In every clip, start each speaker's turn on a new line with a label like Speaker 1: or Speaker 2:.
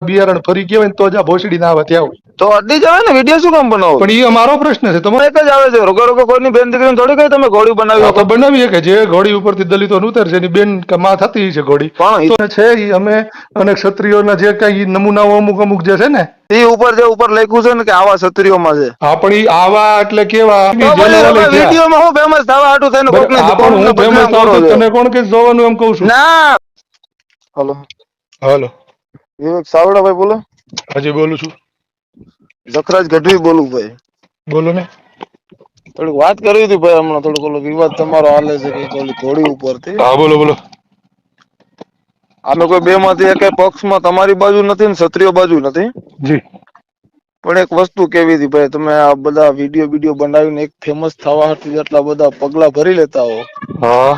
Speaker 1: બિયારણ ફરી ગયા હોય ને તો જ આ ભોસડી ના આવે ત્યાં હોય.
Speaker 2: તો અડી જવાય ને, વિડીયો શું કામ બનાવો?
Speaker 1: પણ એ અમારો પ્રશ્ન છે. તમારે
Speaker 2: એક જ આવે છે, રોગો રોગો કોઈની બેન દીકરીને થોડી કઈ તમે ઘોડી બનાવી
Speaker 1: તો
Speaker 2: શકો.
Speaker 1: બનાવીએ કે જે ઘોડી ઉપરથી દલિતો ઉતરશે એની બેન કે માં થતી છે ઘોડી,
Speaker 2: પણ
Speaker 1: તો છે ઈ અમે અને ક્ષત્રિયોના જે કઈ નમૂનાઓ અમુક અમુક જે છે ને
Speaker 2: એ ઉપર જે ઉપર લખ્યું છે ને કે આવા ક્ષત્રિયોમાં છે.
Speaker 1: આપણી આવા એટલે કેવા
Speaker 2: તો
Speaker 1: જે
Speaker 2: પછી
Speaker 1: લેવલે થયા.
Speaker 2: વિડીયોમાં હું ફેમસ થવા હાટું થઈને કોકને
Speaker 1: આ પણ હું ફેમસ
Speaker 2: બદનામ
Speaker 1: થાવ
Speaker 2: કરો
Speaker 1: તો
Speaker 2: છો.
Speaker 1: તને કોણ કે જોવાનું એમ કહું છું.
Speaker 2: ના હલો
Speaker 1: હાલો
Speaker 2: વિવેક સાવડા ભાઈ બોલો.
Speaker 1: હજી બોલું છું.
Speaker 2: જખરાજ ગઢવી બોલું ભાઈ.
Speaker 1: બોલો ને.
Speaker 2: થોડીક વાત કરવી હતી ભાઈ, હમણાં થોડોક ઓલો વિવાદ તમારો હાલે છે કે ઓલી ઘોડી ઉપરથી.
Speaker 1: હા બોલો બોલો.
Speaker 2: આમે કોઈ બે માંથી એક પક્ષમાં તમારી બાજુ નથી ને ક્ષત્રિય બાજુ નથી.
Speaker 1: જી.
Speaker 2: પણ એક વસ્તુ કેવી હતી ભાઈ, તમે આ બધા વિડીયો બનાવીને એક ફેમસ થવા હતી એટલા બધા પગલા ભરી લેતા હો.
Speaker 1: હા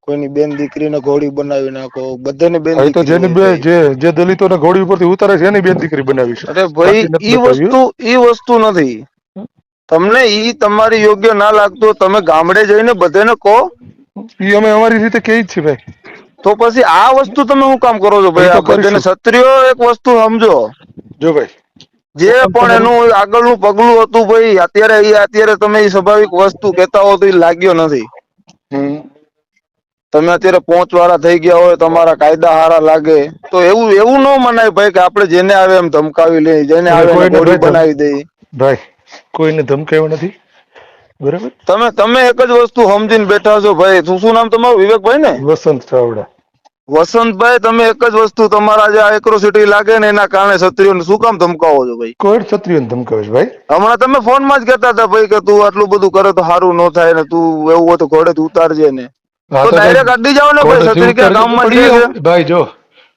Speaker 2: કોઈની બેન દીકરીને ઘોડી બનાવી નાખો, બધાને બેન
Speaker 1: હવે તો
Speaker 2: દીકરી
Speaker 1: જેની
Speaker 2: હોય
Speaker 1: બે
Speaker 2: ભાઈ.
Speaker 1: જે દલિતોને ઘોડી ઉપરથી ઉતારે છે એની બેન દીકરી બનાવી છે,
Speaker 2: અરે ભાઈ
Speaker 1: બાકી નથી
Speaker 2: ઈ
Speaker 1: બતાવ્યું.
Speaker 2: વસ્તુ નથી. તમને ઈ તમારી યોગ્ય ના લાગતું તમે ગામડે જઈને બધાને કહો.
Speaker 1: ઈ અમે અમારી રીતે કે જ છે ભાઈ.
Speaker 2: તો પછી આ વસ્તુ તમે શું કામ કરો છો
Speaker 1: એ
Speaker 2: ભાઈ?
Speaker 1: તો
Speaker 2: આ બધાને
Speaker 1: કરીશું.
Speaker 2: ક્ષત્રિયો એક વસ્તુ સમજો.
Speaker 1: જો ભાઈ
Speaker 2: જે પણ
Speaker 1: તમારું
Speaker 2: એનું આગળનું પગલું હતું ભાઈ, અત્યારે તમે એ સ્વાભાવિક વસ્તુ કેતા હો તો એ લાગ્યો નથી.
Speaker 1: હમ
Speaker 2: તમે અત્યારે પહોંચ થઈ ગયા હોય, તમારા કાયદા હારા લાગે તો એવું ન મનાય ભાઈ કે આપડે જેને આવે એમ ધમકાવી લઈ, જેને
Speaker 1: એટલે
Speaker 2: આવે એને
Speaker 1: કોઈને
Speaker 2: ઘોડી
Speaker 1: ભાઈ
Speaker 2: બનાવી દઈ.
Speaker 1: ભાઈ કોઈને ધમકાવ્યો નથી, બરાબર.
Speaker 2: તમે એક જ વસ્તુ સમજીને બેઠા છો ભાઈ. શું નામ તમારું? વિવેકભાઈ ને?
Speaker 1: વસંત ચાવડા.
Speaker 2: વસંતભાઈ તમે એક જ વસ્તુ, તમારા જે એક્રોસિટી લાગે ને એના કારણે ક્ષત્રિયોને શું કામ ધમકાવો છો ભાઈ?
Speaker 1: કોઈ ક્ષત્રિયોને ધમકાવે છે ભાઈ?
Speaker 2: હમણાં તમે ફોન માં જ કેતા હતા ભાઈ કે તું આટલું બધું કરે તો સારું ન થાય ને, તું એવું હોય તો ઘોડે ઉતારજે ને.
Speaker 1: હા
Speaker 2: તો
Speaker 1: તો
Speaker 2: ડાયરેક્ટ અડી જાવ ને ભાઈ,
Speaker 1: ઘોડેથી
Speaker 2: ક્ષત્રિય ક્યાં
Speaker 1: ઉતારજો.
Speaker 2: ગામમાં
Speaker 1: પણ
Speaker 2: છે.
Speaker 1: ભાઈ જો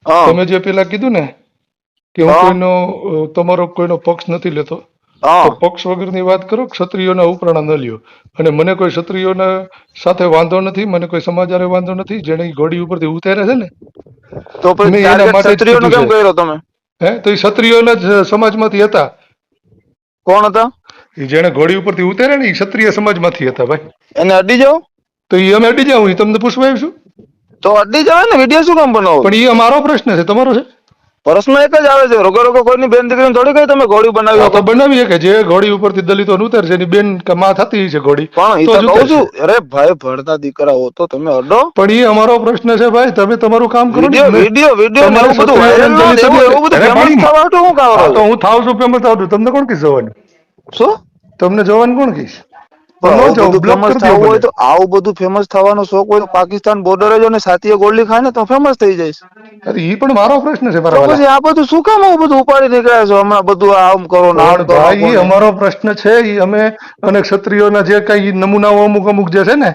Speaker 2: હા
Speaker 1: તમે જે પેલા કીધું ને કે હું
Speaker 2: હા
Speaker 1: કોઈનો તમારો કોઈનો પક્ષ નથી લેતો, તો
Speaker 2: હા
Speaker 1: પક્ષ વગરની વાત કરો. ક્ષત્રિયોના ઉપરાણા ન લ્યો. અને મને કોઈ ક્ષત્રિયોના સાથે વાંધો નથી, મને કોઈ સમાજારે વાંધો નથી. જેને ઘોડી ઉપરથી ઉતાર્યા છે ને,
Speaker 2: તો પછી
Speaker 1: મેં એના
Speaker 2: ટાર્ગેટ
Speaker 1: માટે જ
Speaker 2: ક્ષત્રિયોનો
Speaker 1: કીધું
Speaker 2: કેમ
Speaker 1: છે.
Speaker 2: કર્યો તમે?
Speaker 1: તો એ ક્ષત્રિયોના જ સમાજમાંથી હતા.
Speaker 2: કોણ હતા?
Speaker 1: એ જેને ઘોડી ઉપરથી ઉતાર્યા ને એ ક્ષત્રિય સમાજમાંથી હતા ભાઈ.
Speaker 2: એને અડી જાવ
Speaker 1: તો એ અમે અડી જાવ, તમને પૂછવા આવીશું.
Speaker 2: તો અડી જવાય ને, વિડીયો શું કામ બનાવો છો?
Speaker 1: પણ એ અમારો પ્રશ્ન છે, તમારો છે?
Speaker 2: પ્રશ્ન એક જ આવે છે, રોગો રોગો કોઈની બેન દીકરીને થોડી કઈ તમે ઘોડી બનાવી
Speaker 1: હા
Speaker 2: શકો.
Speaker 1: તો બનાવીએ કે જે ઘોડી ઉપરથી દલિતો ઉતરશે એની બેન કે માં થતી છે ઘોડી,
Speaker 2: પણ એ
Speaker 1: તો
Speaker 2: તો
Speaker 1: જ
Speaker 2: કઉ
Speaker 1: ઉતરશે.
Speaker 2: છું, અરે ભાઈ ભણતા દીકરા હો તો તમે અડો.
Speaker 1: પણ એ અમારો પ્રશ્ન છે ભાઈ. તમે તમારું કામ કરો ને.
Speaker 2: વિડીયો ને
Speaker 1: તમારે
Speaker 2: એવું બધું
Speaker 1: ક્ષત્રિયોને
Speaker 2: વાયરલ ન
Speaker 1: દલિત
Speaker 2: એવું બધું
Speaker 1: અરે
Speaker 2: ફેમસ
Speaker 1: પાણીમાં.
Speaker 2: થવા હાટુ શું કામ
Speaker 1: હા
Speaker 2: કરો
Speaker 1: તો
Speaker 2: છો?
Speaker 1: હું થાવ છું ફેમસ થાવ છું. તમને કોણ કહીશ જવાનું?
Speaker 2: શું
Speaker 1: તમને જવાનું કોણ કહીશ?
Speaker 2: પણ
Speaker 1: હું ન
Speaker 2: આવું
Speaker 1: જાઉં,
Speaker 2: બધું
Speaker 1: બ્લોક
Speaker 2: ફેમસ
Speaker 1: કરી દો
Speaker 2: થવું હોય
Speaker 1: મને.
Speaker 2: તો, આવું બધું ફેમસ થવાનો શોખ હોય તો પાકિસ્તાન બોર્ડરે જો ને સાથીએ ગોળી ખાય ને તો ફેમસ થઈ જાય.
Speaker 1: અરે એ પણ મારો પ્રશ્ન છે
Speaker 2: તો
Speaker 1: મારા વાલા.
Speaker 2: પછી આ બધું શું કામ આવું બધું ઉપાડી નીકળ્યા છો હમણાં? બધું આમ કરો ને આમ
Speaker 1: પણ
Speaker 2: કરો
Speaker 1: ભાઈ
Speaker 2: કોને.
Speaker 1: અમારો પ્રશ્ન છે ઈ અમે અને ક્ષત્રિયોના જે કઈ નમૂનાઓ અમુક અમુક જે છે ને,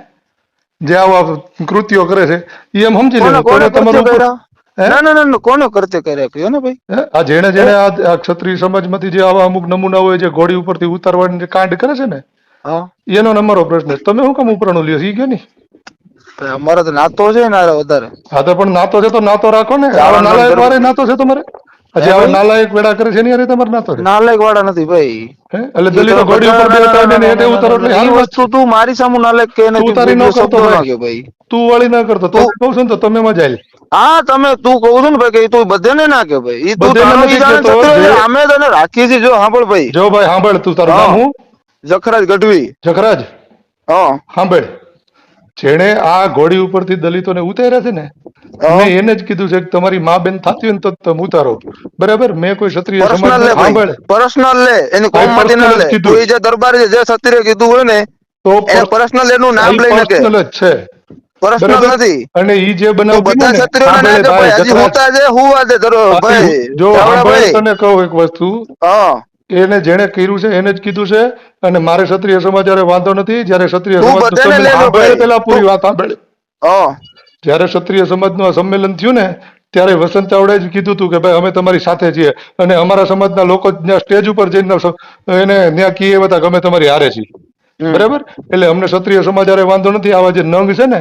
Speaker 1: જે આવા કૃત્યો કરે છે એ એમ સમજી
Speaker 2: કોને
Speaker 1: લેવું.
Speaker 2: કોને
Speaker 1: તમે
Speaker 2: કૃત્ય
Speaker 1: તમારું ઉપર
Speaker 2: કર્યા?
Speaker 1: હે
Speaker 2: ના ના ના કોને કૃત્ય કર્યા કયો ને ભાઈ.
Speaker 1: આ જેને જેને આ ક્ષત્રિય સમાજમાંથી જે આવા અમુક નમૂના હોય, જે ઘોડી ઉપરથી ઉતારવાની જે કાંડ કરે છે ને,
Speaker 2: હા
Speaker 1: એનો અમારો પ્રશ્ન છે. તમે શું કામ ઉપરાણું લ્યો? ઈ ગયો ને.
Speaker 2: અમારો તો નાતો છે ને વધારે.
Speaker 1: હા તો પણ નાતો છે તો નાતો રાખો ને. આવા
Speaker 2: ચાવડા
Speaker 1: નાલાયક વાળે નાતો છે તમારે?
Speaker 2: હે
Speaker 1: હજી આવા
Speaker 2: ભાઈ
Speaker 1: નાલાયક વેડા કરે છે એની હારે તમારે નાતો છે?
Speaker 2: નાલાયક વાળા નથી ભાઈ.
Speaker 1: એટલે
Speaker 2: ઈ
Speaker 1: દલિતો
Speaker 2: તમે
Speaker 1: ઘોડી
Speaker 2: બધા
Speaker 1: ઉપર બેતા હોય ને હેઠે ઉતારો એટલે
Speaker 2: ઈ
Speaker 1: સારી વાત
Speaker 2: વસ્તુ
Speaker 1: છે.
Speaker 2: તું મારી સામે નાલાયક કે
Speaker 1: તું તારી ન
Speaker 2: બે
Speaker 1: કરતો
Speaker 2: શબ્દો ના
Speaker 1: ભાઈ.
Speaker 2: કે ભાઈ.
Speaker 1: તું વાળી ના કરતો.
Speaker 2: તું
Speaker 1: તને કહું છું ને તો તમે મજા આવી.
Speaker 2: હા તમે તું કહું છું ને ભાઈ કે તું બધે ને ના કે ભાઈ ઈ તું
Speaker 1: બધેને
Speaker 2: તારો ઈ
Speaker 1: નથી
Speaker 2: જાણે
Speaker 1: કેતો
Speaker 2: છત્ર
Speaker 1: જે
Speaker 2: છે. અમે તને રાખીએ છીએ જો સાંભળ ભાઈ.
Speaker 1: જો ભાઈ સાંભળ. તું તારું નામ
Speaker 2: હા
Speaker 1: હું?
Speaker 2: જખરાજ ગઢવી.
Speaker 1: જખરાજ.
Speaker 2: હા
Speaker 1: સાંભળ, જેને આ ઘોડી ઉપરથી દલિતોને ઉતાર્યા છે ને,
Speaker 2: હા
Speaker 1: મેં એને જ કીધું છે કે તમારી મા બેન થતી હોય ને તો તમે ઉતારો. બરાબર. મેં કોઈ ક્ષત્રિય
Speaker 2: પર્સનલ
Speaker 1: સમાજને
Speaker 2: લે ભાઈ,
Speaker 1: સાંભળ
Speaker 2: પર્સનલ લે. એની
Speaker 1: આ
Speaker 2: કોમ માંથી ના
Speaker 1: પર્સનલ
Speaker 2: લે.
Speaker 1: જ
Speaker 2: તું
Speaker 1: કીધું
Speaker 2: એ જે દરબાર જે ક્ષત્રિય કીધું હોય ને
Speaker 1: તો
Speaker 2: એને પર્સનલ એનું નામ લઈને કે.
Speaker 1: પર્સનલ જ છે.
Speaker 2: પર્સનલ
Speaker 1: બરાબર.
Speaker 2: નથી.
Speaker 1: અને ઈ જે
Speaker 2: તું
Speaker 1: બનાવ બન્યો
Speaker 2: બધા
Speaker 1: ને,
Speaker 2: ક્ષત્રિયોને ના
Speaker 1: સાંભળે
Speaker 2: કે
Speaker 1: ભાઈ
Speaker 2: ભાઈ હજી હું
Speaker 1: જખરાજ,
Speaker 2: તાજે હું આજે ભાઈ
Speaker 1: જો
Speaker 2: ચાવડા
Speaker 1: સાંભળ,
Speaker 2: ભાઈ.
Speaker 1: તને કહું એક વસ્તુ.
Speaker 2: હા
Speaker 1: એને જેને કર્યું છે એને જ કીધું છે. અને મારે ક્ષત્રિય સમાજ હારે વાંધો નથી. જયારે ક્ષત્રિય
Speaker 2: તું
Speaker 1: સમાજનું
Speaker 2: બધાને
Speaker 1: સંમેલન
Speaker 2: લેજો
Speaker 1: સાંભળે,
Speaker 2: ભાઈ
Speaker 1: પેલા
Speaker 2: તું.
Speaker 1: પૂરી વાત સાંભળે.
Speaker 2: હા
Speaker 1: જયારે ક્ષત્રિય સમાજનું આ સંમેલન થયું ને, ત્યારે વસંત ચાવડાએ જ કીધું હતું કે ભાઈ અમે તમારી સાથે છીએ. અને અમારા સમાજના લોકો ત્યાં સ્ટેજ ઉપર જઈને એને ત્યાં કીએ હતા કે અમે તમારી હારે છીએ.
Speaker 2: હમ
Speaker 1: બરાબર. એટલે અમને ક્ષત્રિય સમાજ હારે વાંધો નથી. આવા જે નંગ છે ને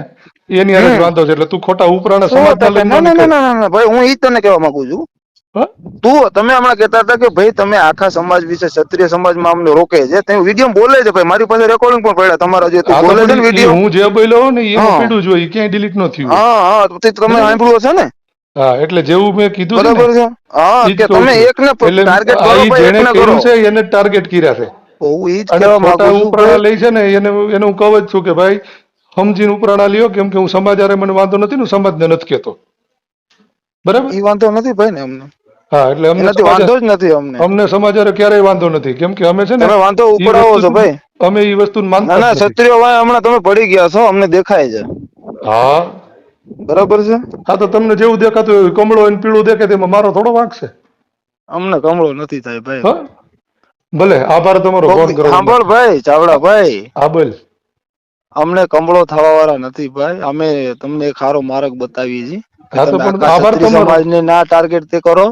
Speaker 1: એની હારે જ
Speaker 2: હમ
Speaker 1: વાંધો છે. એટલે તું ખોટા ઉપરાણા
Speaker 2: 100%
Speaker 1: સમાજના લઈને
Speaker 2: ના
Speaker 1: ન
Speaker 2: ના ના
Speaker 1: નીકળ.
Speaker 2: ના ના ભાઈ હું ઈ તને કહેવા માંગુ છું.
Speaker 1: હા
Speaker 2: તમે હમણાં કહેતા હતા કે ભાઈ તમે આખા સમાજ વિશે ક્ષત્રિય સમાજમાં અમને રોકે છે. તે વિડીયો બોલે છે ભાઈ. મારી પાસે રેકોર્ડિંગ પણ પડ્યા તમારા જે તું
Speaker 1: હા તો
Speaker 2: બોલે છે ને
Speaker 1: પણ ઈ
Speaker 2: વિડીયો.
Speaker 1: હું જે બોલ્યો ને એમાં
Speaker 2: હા
Speaker 1: પીડું જોઈએ, ક્યાંય ડિલીટ ન થયું હોય.
Speaker 2: હા હા તમે
Speaker 1: બરાબર.
Speaker 2: સાંભળ્યું હશે ને.
Speaker 1: હા એટલે જેવું મેં કીધું છે ને
Speaker 2: બરાબર છે? હા,
Speaker 1: ઈ જ
Speaker 2: કે
Speaker 1: કહું
Speaker 2: તમે
Speaker 1: છું.
Speaker 2: એકને
Speaker 1: એટલે
Speaker 2: ટાર્ગેટ
Speaker 1: આ
Speaker 2: કરો
Speaker 1: ઈ
Speaker 2: ભાઈ,
Speaker 1: જેણે
Speaker 2: એકને કરો.
Speaker 1: કર્યું છે એને ટાર્ગેટ કર્યા છે.
Speaker 2: હું ઈ જ
Speaker 1: અને
Speaker 2: કહેવા માંગુ
Speaker 1: ખોટા
Speaker 2: છું
Speaker 1: ઉપરાણા
Speaker 2: ભાઈ.
Speaker 1: લઈ છે ને એને હું કહું જ છું કે ભાઈ સમજીને ઉપરાણા લ્યો, કેમ કે હું સમાજારે મને વાંધો નથી ને હું સમાજને નથી કહેતો. બરાબર?
Speaker 2: ઈ વાંધો નથી ભાઈ ને અમને.
Speaker 1: હા એટલે
Speaker 2: એનાથી વાંધો જ નથી અમને.
Speaker 1: અમને સમાજારે ક્યારેય વાંધો નથી, કેમ કે અમે છે ને
Speaker 2: તમે વાંધો
Speaker 1: ઈ
Speaker 2: ઉપડાવો છો
Speaker 1: વસ્તુ
Speaker 2: ભાઈ.
Speaker 1: અમે ઈ વસ્તુને
Speaker 2: ના
Speaker 1: માનતા જ
Speaker 2: ના,
Speaker 1: નથી.
Speaker 2: ક્ષત્રિયો ભાઈ હમણાં તમે પડી ગયા છો, અમને દેખાય છે.
Speaker 1: હા
Speaker 2: બરાબર છે?
Speaker 1: હા તો તમને જેવું દેખાતું હોય, કમળો અને પીળું દેખે તેમાં મારો થોડો વાંક છે.
Speaker 2: અમને કમળો નથી થાય ભાઈ.
Speaker 1: હા ભલે, આભાર તમારો ફોન કરવા
Speaker 2: સાંભળ
Speaker 1: માટે.
Speaker 2: ભાઈ ચાવડા ભાઈ,
Speaker 1: હા બોલ.
Speaker 2: અમને કમળો થવા વાળા નથી ભાઈ. અમે તમને એક સારો માર્ગ બતાવીએ છીએ કે
Speaker 1: હા તો
Speaker 2: તમે
Speaker 1: પણ
Speaker 2: આખા
Speaker 1: આભાર
Speaker 2: ક્ષત્રિય
Speaker 1: તમારો.
Speaker 2: સમાજને ના ટાર્ગેટ તે કરો.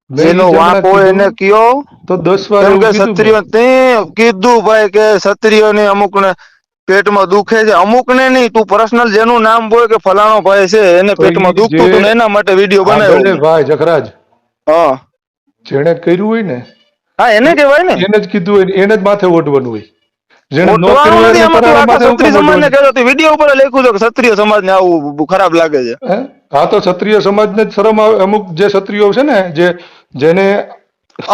Speaker 1: મેં
Speaker 2: જેનો
Speaker 1: ઈ જ
Speaker 2: વાંક
Speaker 1: હમણાં
Speaker 2: હોય
Speaker 1: કીધું
Speaker 2: એને કયો.
Speaker 1: તો 10 વાર
Speaker 2: કેમ
Speaker 1: એવું
Speaker 2: કે
Speaker 1: કીધું મેં.
Speaker 2: ક્ષત્રિય તે કીધું ભાઈ કે ક્ષત્રિયોને અમુક ને પેટમાં દુખે છે, અમુક ને નહીં. તું પર્સનલ જેનું નામ બોલ કે ફલાણો ભાઈ છે એને
Speaker 1: તો ઈ
Speaker 2: પેટમાં
Speaker 1: જે
Speaker 2: દુખતું હતું ને એના માટે વિડીયો
Speaker 1: હા
Speaker 2: બનાવ્યો
Speaker 1: ભલે
Speaker 2: મેં.
Speaker 1: ભાઈ જખરાજ,
Speaker 2: હા
Speaker 1: જેણે કર્યું હોય ને
Speaker 2: હા, એને કહેવાય ને.
Speaker 1: એને જ કીધું હોય ને એને જ માથે ઓઢવાનું હોય. જેણે ન કર્યું
Speaker 2: ઓઢવાનું
Speaker 1: હોય
Speaker 2: નથી
Speaker 1: એને
Speaker 2: આમાં. તું
Speaker 1: પરાણે
Speaker 2: આખા
Speaker 1: માથે હું
Speaker 2: ક્ષત્રિય
Speaker 1: કામ
Speaker 2: સમાજ ને
Speaker 1: ઓઢવાનું?
Speaker 2: કહેતો વિડીયો ઉપર લખ્યું છે કે ક્ષત્રિય સમાજ ને આવું ખરાબ લાગે છે.
Speaker 1: હે? હા તો ક્ષત્રિય સમાજને જ શરમ આવે. અમુક જે ક્ષત્રિયો છે ને જેને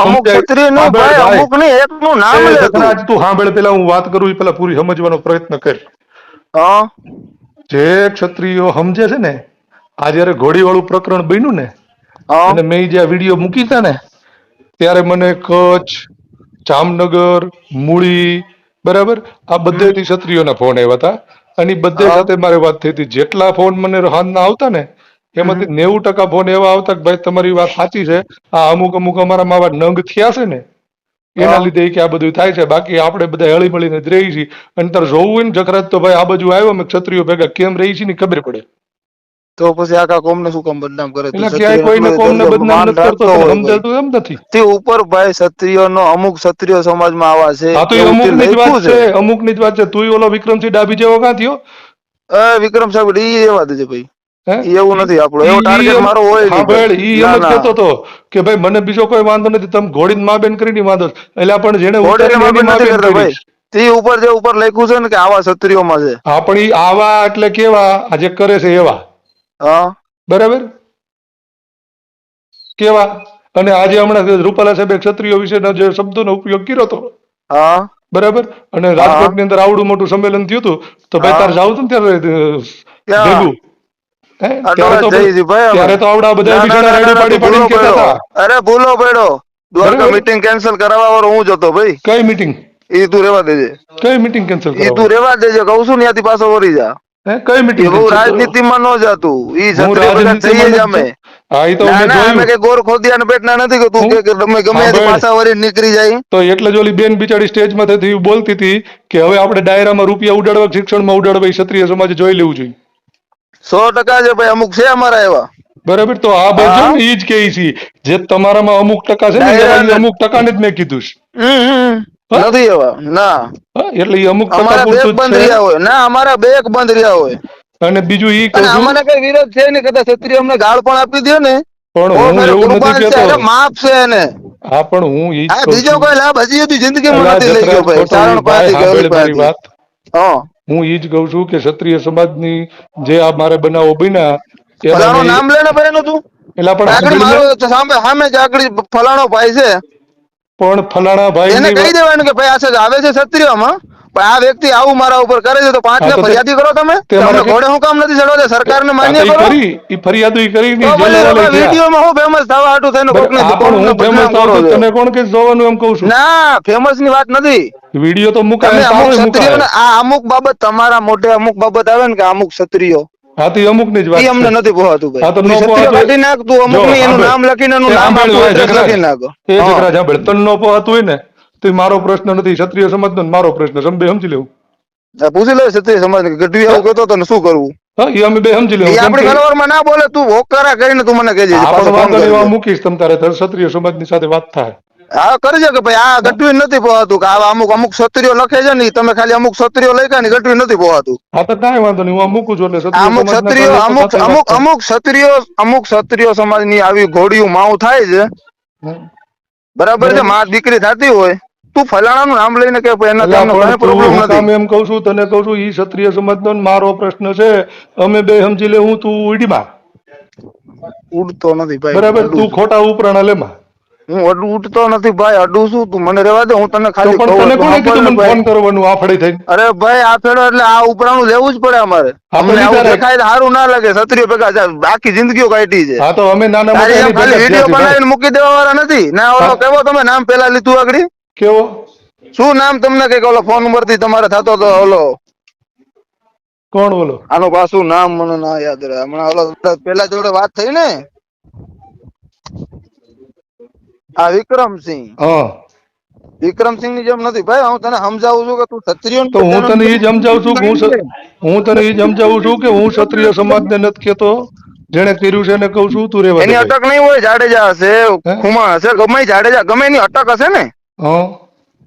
Speaker 2: અમુક
Speaker 1: સમજાય.
Speaker 2: ક્ષત્રિય નહીં
Speaker 1: સાંભળ
Speaker 2: ભાઈ,
Speaker 1: ભાઈ,
Speaker 2: અમુક નહીં, એકનું નામ
Speaker 1: એ
Speaker 2: લે તું.
Speaker 1: જખરાજ તું સાંભળ, પેલા હું વાત કરું એ પેલા પૂરી સમજવાનો પ્રયત્ન કર.
Speaker 2: હા
Speaker 1: જે ક્ષત્રિયો સમજે છે ને, આ જયારે ઘોડીવાળું પ્રકરણ બન્યું ને
Speaker 2: હા
Speaker 1: અને મેં જ્યાં વિડીયો મૂકી હતા ને ત્યારે મને કચ્છ, જામનગર, મૂળી, બરાબર, આ
Speaker 2: હમ,
Speaker 1: બધેથી ક્ષત્રિયોના ફોન આવ્યા હતા અને ઈ બધે
Speaker 2: હા
Speaker 1: સાથે મારે વાત થઈ હતી. જેટલા ફોન મને હાલના આવતા ને
Speaker 2: હમ,
Speaker 1: એમાંથી 90% ફોન એવા આવતા કે ભાઈ તમારી વાત સાચી છે, આ અમુક અમુક અમારામાં આવા નંગ થયા છે ને એના
Speaker 2: હા.
Speaker 1: લીધે ઈ કે આ બધું થાય છે. બાકી આપણે બધા હળી મળીને જ રહી છીએ. અને તારે જોવું હોય ને જખરાજ તો ભાઈ આ બાજુ આવ્યો અમે ક્ષત્રિયો ભેગા કેમ રહી છીએ ને ખબર પડે.
Speaker 2: તો પછી આખા કોમ ને શું કામ બદનામ કરે? તું
Speaker 1: એટલે ક્યાંય
Speaker 2: ક્ષત્રિય
Speaker 1: કોઈને
Speaker 2: એટલો
Speaker 1: કોમને
Speaker 2: દરજ્જો
Speaker 1: બદનામ
Speaker 2: માન
Speaker 1: નથી કરતો,
Speaker 2: રાખતો
Speaker 1: તને
Speaker 2: હોય ભાઈ.
Speaker 1: સમજાતું એમ નથી.
Speaker 2: તે ઉપર ભાઈ ક્ષત્રિયો નો અમુક ક્ષત્રિય સમાજમાં આવા છે
Speaker 1: હા તો એ
Speaker 2: એવું તે
Speaker 1: અમુકની જ વાત
Speaker 2: લખ્યું
Speaker 1: છે,
Speaker 2: છે.
Speaker 1: અમુકની જ વાત છે. તુંય ઓલો વિક્રમસિંહ ડાભી જેવો ક્યાં થયો?
Speaker 2: વિક્રમ સાહેબ ઈ એવા દેજે ભાઈ.
Speaker 1: હે?
Speaker 2: ઈ એવું નથી આપણો, એવો ટાર્ગેટ મારો હોય નહીં ભાઈ.
Speaker 1: સાંભળ, ઈ એમ
Speaker 2: ના
Speaker 1: જ
Speaker 2: ના,
Speaker 1: કહેતો હતો કે ભાઈ મને બીજો કોઈ વાંધો નથી, તમે ઘોડીને માં બેન કરીને વાંધો છે. એટલે પણ જેને
Speaker 2: ઘોડીને
Speaker 1: ઉતારીને એની
Speaker 2: માપી
Speaker 1: માં
Speaker 2: નથી
Speaker 1: બેન
Speaker 2: કરતા
Speaker 1: કરી.
Speaker 2: ભાઈ. તે ઉપર જે ઉપર લખ્યું છે ને કે આવા ક્ષત્રિયોમાં છે.
Speaker 1: હા પણ ઈ આવા એટલે કેવા? આ જે કરે છે એવા,
Speaker 2: હા
Speaker 1: બરાબર, કેવા? અને આજે હમણાં રૂપાલા સાહેબે ક્ષત્રિયો વિશેના જે શબ્દોનો ઉપયોગ કર્યો હતો,
Speaker 2: હા
Speaker 1: બરાબર, અને
Speaker 2: હા
Speaker 1: રાજકોટની અંદર આવડું મોટું સંમેલન થયું હતું, તો ભાઈ
Speaker 2: હા.
Speaker 1: તારે જાવું હતું ને ત્યારે
Speaker 2: ક્યાં
Speaker 1: ભેગું, હે? ત્યારે
Speaker 2: અટવા
Speaker 1: તો
Speaker 2: જઈ છી ભાઈ અમે.
Speaker 1: ત્યારે તો આવડા બધા
Speaker 2: ના ના
Speaker 1: બિચારા
Speaker 2: ના ના
Speaker 1: રેડું
Speaker 2: ના, તું
Speaker 1: પાડી
Speaker 2: ભૂલો
Speaker 1: પાડીને કહેતા
Speaker 2: પડ્યો.
Speaker 1: હતા.
Speaker 2: અરે ભૂલો પડ્યો. દ્વારકા
Speaker 1: બરાબર.
Speaker 2: મીટિંગ કેન્સલ કરાવવા વાળો હું જ હતો ભાઈ.
Speaker 1: કઈ મીટિંગ?
Speaker 2: ઈ તું રેવા દેજે.
Speaker 1: કઈ મીટિંગ કેન્સલ
Speaker 2: ઈ તું
Speaker 1: કરાવવાની?
Speaker 2: રેવા દેજે કઉ છું ને, ત્યાંથી પાછો વળી જા.
Speaker 1: હે? કઈ
Speaker 2: એ
Speaker 1: મીટિંગ
Speaker 2: બહુ
Speaker 1: કેન્સલ કરાવવાની?
Speaker 2: રાજનીતિમાં ન જાતું. ઈ
Speaker 1: હું
Speaker 2: ક્ષત્રિય ભેગા થઈએ
Speaker 1: રાજનીતિમાં
Speaker 2: જ
Speaker 1: નથી
Speaker 2: અમે.
Speaker 1: હા એ તો
Speaker 2: ના
Speaker 1: મેં
Speaker 2: ના, અમે
Speaker 1: જોયું.
Speaker 2: કઈ ગોર ખોદિયા ને બેઠના નથી કે તું
Speaker 1: હું
Speaker 2: કે તમે ગમે ત્યાંથી
Speaker 1: સાંભળ,
Speaker 2: પાછા વળી નીકળી જાય.
Speaker 1: તો એટલે જ ઓલી બેન બિચારી સ્ટેજમાં થતી બોલતી હતી કે હવે આપણે ડાયરામાં રૂપિયા ઉડાડવા, શિક્ષણમાં ઉડાડવા, એ ક્ષત્રિય સમાજે જોઈ લેવું જોઈએ.
Speaker 2: 100% છે ભાઈ, અમુક છે અમારા એવા.
Speaker 1: બરાબર, તો આ બસ જો
Speaker 2: હા
Speaker 1: ને ઈ જ કહે છે જે તમારામાં અમુક ટકા છે ને એવા
Speaker 2: ડાયરા
Speaker 1: ઈ
Speaker 2: ને
Speaker 1: અમુક ટકાને જ મેં કીધું છે. હા
Speaker 2: નથી એવા ના.
Speaker 1: હા એટલે ઈ અમુક ટકા
Speaker 2: અમારા બેક
Speaker 1: પૂરતું જ
Speaker 2: બંધ
Speaker 1: છે.
Speaker 2: રહ્યા હોય ના, અમારા બેક બંધ રહ્યા હોય.
Speaker 1: અને બીજું ઈ
Speaker 2: અને
Speaker 1: કહું છું,
Speaker 2: આમાં કઈ વિરોધ છે ને, કદાચ ક્ષત્રિય અમને ગાળ પણ આપી દે ને
Speaker 1: પણ
Speaker 2: ઓ
Speaker 1: હું
Speaker 2: મેરો
Speaker 1: એવું નથી
Speaker 2: કુરબાન છે,
Speaker 1: કેતો.
Speaker 2: અરે માફ છે એને.
Speaker 1: હા પણ હું ઈ જ
Speaker 2: આ
Speaker 1: કહું
Speaker 2: બીજો
Speaker 1: છું.
Speaker 2: કોઈ લાભ હજી સુધી જિંદગીમાં
Speaker 1: અલા
Speaker 2: નથી લઈ ગયો
Speaker 1: જખરાજ
Speaker 2: ભાઈ,
Speaker 1: ખોટો ઈ
Speaker 2: ચારણ
Speaker 1: ભાઈ
Speaker 2: પાસેથી કે
Speaker 1: સાંભળ
Speaker 2: ઓલી
Speaker 1: મારી
Speaker 2: પાસેથી.
Speaker 1: વાત.
Speaker 2: હા
Speaker 1: હું ઈ જ કહું છું કે ક્ષત્રિય સમાજની જે આ મારે બનાવો બન્યા એમાં
Speaker 2: ફલાણું
Speaker 1: મેં
Speaker 2: નામ લે ને ભાઈ એનું તું.
Speaker 1: એલા પણ
Speaker 2: આગળ
Speaker 1: સાંભળ ને,
Speaker 2: મારો સામે સામે જ આગળ ફલાણો ભાઈ છે.
Speaker 1: પણ ફલાણા ભાઈ
Speaker 2: એને
Speaker 1: ની
Speaker 2: કહી દેવાનું કે ભાઈ આ છે આવે છે ક્ષત્રિયોમાં, પણ આ વ્યક્તિ આવું મારા ઉપર કરે છે તો 5
Speaker 1: હા
Speaker 2: ને
Speaker 1: તો
Speaker 2: ફરિયાદી કરો તમે.
Speaker 1: તે
Speaker 2: કે અમને
Speaker 1: મારા કે
Speaker 2: ઘોડે હું કામ નથી ચડવા, સરકારને
Speaker 1: આ
Speaker 2: માન્ય
Speaker 1: તો ઈ
Speaker 2: કરો.
Speaker 1: કરી ઈ ફરિયાદો ઈ કરી
Speaker 2: તો
Speaker 1: ની જે
Speaker 2: ભલે
Speaker 1: લેવલે
Speaker 2: ભાઈ
Speaker 1: થયા.
Speaker 2: વિડીયોમાં હું ફેમસ થવા હાટું થઈને
Speaker 1: બરાબર,
Speaker 2: કોકને
Speaker 1: આ પણ
Speaker 2: કોમને
Speaker 1: હું ફેમસ
Speaker 2: બદનામ
Speaker 1: થાવ
Speaker 2: કરો
Speaker 1: તો
Speaker 2: છો.
Speaker 1: તને કોણ કે જોવાનું એમ કહું છું.
Speaker 2: ના, ફેમસ ની વાત નથી.
Speaker 1: વિડીયો તો મુકાય
Speaker 2: તમે
Speaker 1: ને
Speaker 2: અમુક
Speaker 1: તારોય મુકાય.
Speaker 2: ક્ષત્રિયોને આ અમુક બાબત તમારા મોઢે અમુક બાબત આવે ને કે અમુક ક્ષત્રિયો,
Speaker 1: હા તો ઈ અમુક ની જ વાત
Speaker 2: ઈ
Speaker 1: છે.
Speaker 2: અમને નથી પોહાતું ભાઈ.
Speaker 1: હા તો
Speaker 2: તું
Speaker 1: નો
Speaker 2: ક્ષત્રિય
Speaker 1: પોહાતું હોય.
Speaker 2: કાઢી નાખ, તું
Speaker 1: જો
Speaker 2: અમુક ની એનું
Speaker 1: સાંભળ,
Speaker 2: નામ લખીને
Speaker 1: એ
Speaker 2: એનું નામ
Speaker 1: સાંભળ
Speaker 2: આખું
Speaker 1: ભાઈ
Speaker 2: એડ્રેસ
Speaker 1: જખરાજ,
Speaker 2: લખી નાખો.
Speaker 1: એ
Speaker 2: હા
Speaker 1: જખરાજ સાંભળ, તને નો પોહાતું હોય ને તો ઈ મારો પ્રશ્ન નથી, ક્ષત્રિય સમાજનો ને મારો પ્રશ્ન છે. અમે બે સમજી લેવું.
Speaker 2: આ પૂછી લે ક્ષત્રિય સમાજ ને ગઢવી આવું
Speaker 1: હા
Speaker 2: કહેતો તો ને શું કરવું.
Speaker 1: હા ઈ અમે બે સમજી
Speaker 2: એ
Speaker 1: લેવું, કેમ
Speaker 2: આપડી
Speaker 1: કે
Speaker 2: ફેલાવરમાં ના બોલે, તું હોકરા કરીને તું મને કહેજે,
Speaker 1: હા
Speaker 2: પાછો
Speaker 1: પણ
Speaker 2: ફોન
Speaker 1: વાંધો નહીં,
Speaker 2: કરજે.
Speaker 1: એમાં મૂકીશ તમ તારે ક્ષત્રિય સમાજની સાથે વાત થાય.
Speaker 2: હા કરજે કે ભાઈ આ
Speaker 1: હા
Speaker 2: ગઢવી નથી પોહાતું, કે આવા અમુક અમુક ક્ષત્રિયો લખે છે ને ઈ તમે ખાલી અમુક ક્ષત્રિયો લખ્યા ને ગઢવી નથી પોહાતું.
Speaker 1: હા તો કાંઈ વાંધો નહીં, હું આ મૂકું છું એટલે
Speaker 2: આ
Speaker 1: ક્ષત્રિય
Speaker 2: અમુક
Speaker 1: સમાજના કોઈ
Speaker 2: ક્ષત્રિયો
Speaker 1: લોકો
Speaker 2: અમુક
Speaker 1: સાથે વાત
Speaker 2: અમુક
Speaker 1: થાય.
Speaker 2: અમુક ક્ષત્રિયો અમુક ક્ષત્રિય સમાજ ની આવી ઘોડિયું માવું થાય છે.
Speaker 1: હમ.
Speaker 2: બરાબર છે, માં દીકરી થતી હોય, તું ફલાણા નું નામ લઈને કે ભાઈ એનાથી
Speaker 1: એલા
Speaker 2: અમને
Speaker 1: પણ
Speaker 2: કઈ
Speaker 1: તું
Speaker 2: પ્રોબ્લેમ
Speaker 1: હું
Speaker 2: નથી.
Speaker 1: કામ એમ કઉ છું, તને કઉ છું ઈ ક્ષત્રિય સમાજનો ને મારો પ્રશ્ન છે. અમે બે સમજી લે, હું તું ઉડીમાં.
Speaker 2: ઉડતો નથી ભાઈ,
Speaker 1: બરાબર,
Speaker 2: અડું
Speaker 1: તું
Speaker 2: છું.
Speaker 1: ખોટા ઉપરાણા લેમાં.
Speaker 2: હું ઉડતો નથી ભાઈ, અડું છું. તું મને રહેવા દે, હું તને
Speaker 1: તો
Speaker 2: ખાલી
Speaker 1: પણ
Speaker 2: કહું
Speaker 1: તને
Speaker 2: એટલું
Speaker 1: કોણે
Speaker 2: સાંભળ
Speaker 1: કીધું
Speaker 2: ને
Speaker 1: મને
Speaker 2: ભાઈ.
Speaker 1: ફોન કરવાનું આફડે થઈને?
Speaker 2: અરે ભાઈ આ ફેરો એટલે આ ઉપરાણું લેવું જ પડે અમારે.
Speaker 1: હા તો
Speaker 2: અમને
Speaker 1: લીધા
Speaker 2: આવું
Speaker 1: રાખ.
Speaker 2: દેખાય તો સારું ના લાગે. ક્ષત્રિય ભેગા છે, આખી જિંદગીઓ કાઢી છે.
Speaker 1: હા તો અમે નાના મોટા
Speaker 2: તારી એમ
Speaker 1: એની
Speaker 2: ખાલી
Speaker 1: ભેગા જ થયા
Speaker 2: વિડીયો
Speaker 1: છીએ ભાઈ.
Speaker 2: બનાવીને મૂકી દેવા વાળા નથી ના. ઓલો
Speaker 1: હા,
Speaker 2: કેવો તમે નામ પેલા લીધું આગળ?
Speaker 1: કેવો?
Speaker 2: શું નામ તમને કઈક ઓલો ફોન નંબર થી તમારે થતો તો ઓલો?
Speaker 1: કોણ બોલો?
Speaker 2: આનું પાછું નામ મને ના યાદ રહે હમણાં. ઓલો પેલા જોડે વાત થઈ ને, આ વિક્રમસિંહ.
Speaker 1: હા,
Speaker 2: વિક્રમસિંહ ની જેમ નથી ભાઈ. હું તને સમજાવું છું કે તું ક્ષત્રિય
Speaker 1: તો હું તને એ જ સમજાવું છું કે હું તને એ જ સમજાવું છું કે હું ક્ષત્રિય સમાજને નથી કેતો. જેને કર્યું છે એને કહું છું, તું રહેવા દે
Speaker 2: એની
Speaker 1: ભાઈ.
Speaker 2: અટક નહીં હોય. જાડેજા હશે,
Speaker 1: હે?
Speaker 2: ખુમા હશે, ગમે ઈ જાડેજા, ગમે એની અટક હશે ને.
Speaker 1: હા,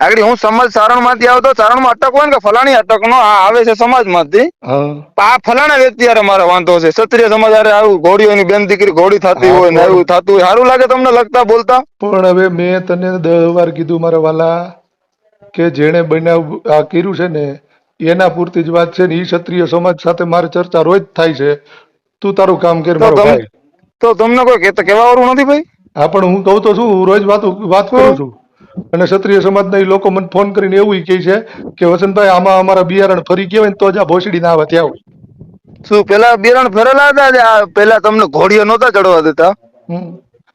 Speaker 2: આગળ હું સમાજ સારણ માંથી આવતો, સારણ માં અટક હોય ને કે ફલાણી અટક નો આ આવે છે સમાજ માંથી.
Speaker 1: હા,
Speaker 2: આ ફલાણા વ્યક્તિ યાર મારો વાંધો છે. ક્ષત્રિય સમાજ હારે આવું ઘોડીઓની બેન દીકરી ઘોડી થતી
Speaker 1: હા
Speaker 2: હોય ને
Speaker 1: પણ
Speaker 2: એવું થતું હોય, સારું લાગે તમને લગતા બોલતા?
Speaker 1: પણ હવે મેં તને 10 વાર કીધું મારા વાલા કે જેણે બનાવ આ કર્યું છે ને એના પૂરતી જ વાત છે ને. એ ક્ષત્રિય સમાજ સાથે મારી ચર્ચા રોજ થાય છે. તું તારું કામ કર
Speaker 2: તો
Speaker 1: મારો ભાઈ.
Speaker 2: તમને કોઈ કેવા વાળું નથી ભાઈ?
Speaker 1: હા પણ હું કહું તો છું, હું રોજ વાત કરું છું. અને ક્ષત્રિય સમાજના એ લોકો મને ફોન કરીને એવું કહે છે કે વસંતભાઈ આમાં અમારા બિયારણ ફરી ગયા હોય ને તો જ આ ભોસડી ના આવે ત્યાં હોય.
Speaker 2: શું પેલા બિયારણ ફરેલા હતા? પેલા તમને ઘોડીઓ નહોતા ચડવા દેતા?
Speaker 1: હમ.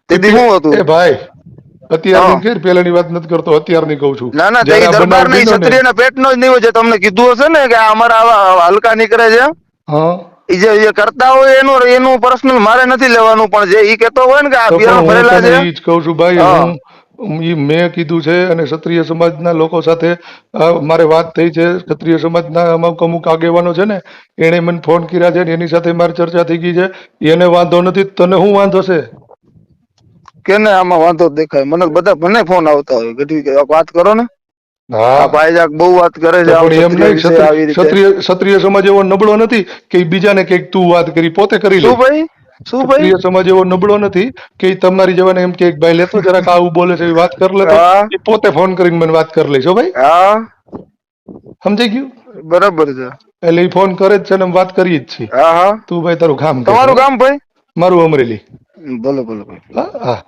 Speaker 2: તેથી શું હતું?
Speaker 1: ભાઈ
Speaker 2: હા
Speaker 1: અત્યારની કે પેલાની વાત નથી કરતો, અત્યારની કહું છું.
Speaker 2: ના ના, તે
Speaker 1: જયારે આ
Speaker 2: દરબાર
Speaker 1: બનાવ
Speaker 2: નહીં,
Speaker 1: બન્યો ને,
Speaker 2: ક્ષત્રિય ના પેટ નો જ નહીં હોય. જે તમને કીધું હશે ને કે આ અમારા આવા હલકા નીકળે છે,
Speaker 1: હા
Speaker 2: ઈ જે કરતા હોય એનું પર્સનલ મારે નથી લેવાનું. પણ જે ઈ કેતો હોય ને કે આ
Speaker 1: તો પણ
Speaker 2: બિયારણ
Speaker 1: હું
Speaker 2: ભરેલા
Speaker 1: તને
Speaker 2: છે,
Speaker 1: ઈ જ કહું છું ભાઈ.
Speaker 2: હા
Speaker 1: મેં કીધું છે અને ક્ષત્રિય સમાજના લોકો સાથે મારે વાત થઈ છે. ક્ષત્રિય સમાજના અમુક અમુક આગેવાનો છે ને, એને મને ફોન કર્યા છે ને એની સાથે મારી ચર્ચા થઈ ગઈ છે. એને વાંધો નથી, તને શું વાંધો છે?
Speaker 2: કેને આમાં વાંધો દેખાય? મને બધા મને ફોન આવતા હોય ઘડી વાત કરો ને. આ
Speaker 1: હા
Speaker 2: ભાઈ બહુ વાત કરે
Speaker 1: તો
Speaker 2: છે આમ
Speaker 1: પણ એમ
Speaker 2: ક્ષત્રિય
Speaker 1: નહીં.
Speaker 2: વિશે આવી રીતે.
Speaker 1: ક્ષત્રિય સમાજ એવો નબળો નથી કે ઈ બીજાને કઈક તું વાત કરી, પોતે કરી લે.
Speaker 2: શું ભાઈ? શું ભાઈ?
Speaker 1: ક્ષત્રિય સમાજ એવો નબળો નથી કે ઈ તમારી જેવાને એમ કે ભાઈ લેતો જરાક આવું બોલે છે, એવી વાત કરી લેતો.
Speaker 2: હા
Speaker 1: એ પોતે ફોન કરીને મને વાત કરી લઈશ. હો ભાઈ,
Speaker 2: હા
Speaker 1: સમજાઈ ગયું?
Speaker 2: બરાબર છે.
Speaker 1: એટલે ઈ ફોન કરે જ છે ને અમે વાત કરીએ જ છીએ.
Speaker 2: હા હા.
Speaker 1: તું ભાઈ તારું કામ કર.
Speaker 2: તમારું
Speaker 1: હો,
Speaker 2: ગામ ભાઈ?
Speaker 1: મારું અમરેલી.
Speaker 2: ભલે ભલે ભાઈ.
Speaker 1: હા હા.